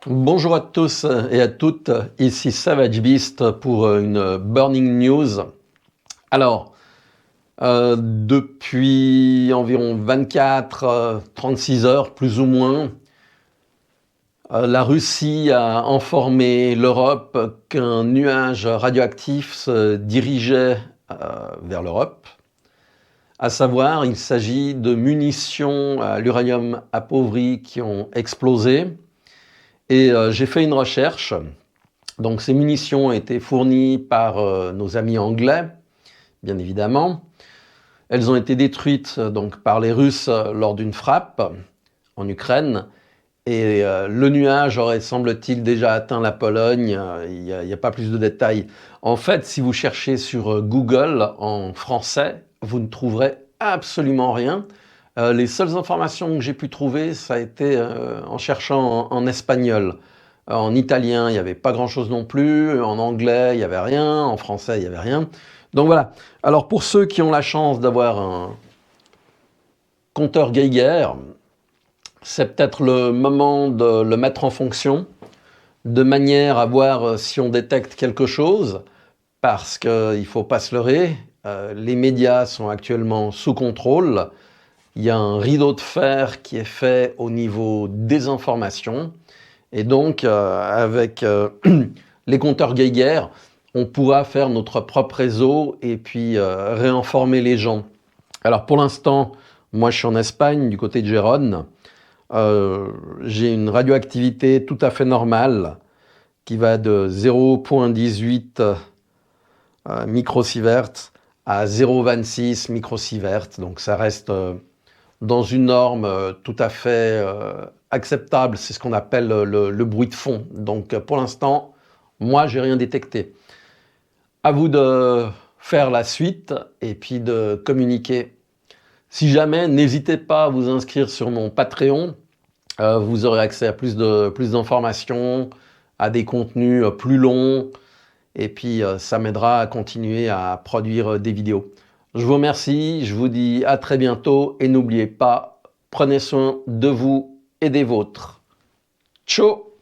Bonjour à tous et à toutes, ici Savage Beast pour une Burning News. Alors, depuis environ 24-36 heures, plus ou moins, la Russie a informé l'Europe qu'un nuage radioactif se dirigeait vers l'Europe. À savoir, il s'agit de munitions à l'uranium appauvri qui ont explosé. Et j'ai fait une recherche. Donc ces munitions ont été fournies par nos amis anglais, bien évidemment. Elles ont été détruites donc par les Russes lors d'une frappe en Ukraine. Et le nuage aurait, semble-t-il, déjà atteint la Pologne. Il n'y a pas plus de détails. En fait, si vous cherchez sur Google en français, vous ne trouverez absolument rien. Les seules informations que j'ai pu trouver, ça a été en cherchant en espagnol. En italien, il n'y avait pas grand-chose non plus. En anglais, il n'y avait rien. En français, il n'y avait rien. Donc voilà. Alors pour ceux qui ont la chance d'avoir un compteur Geiger, c'est peut-être le moment de le mettre en fonction, de manière à voir si on détecte quelque chose, parce qu'il ne faut pas se leurrer, les médias sont actuellement sous contrôle. Il y a un rideau de fer qui est fait au niveau des informations. Et donc, avec les compteurs Geiger, on pourra faire notre propre réseau et puis réinformer les gens. Alors pour l'instant, moi je suis en Espagne, du côté de Gérone. J'ai une radioactivité tout à fait normale qui va de 0,18 microsieverts à 0,26 microsieverts. Donc ça reste dans une norme tout à fait acceptable. C'est ce qu'on appelle le bruit de fond. Donc pour l'instant, moi, j'ai rien détecté. À vous de faire la suite et puis de communiquer. Si jamais, n'hésitez pas à vous inscrire sur mon Patreon. Vous aurez accès à plus d'informations, à des contenus plus longs. Et puis, ça m'aidera à continuer à produire des vidéos. Je vous remercie, je vous dis à très bientôt et n'oubliez pas, prenez soin de vous et des vôtres. Ciao!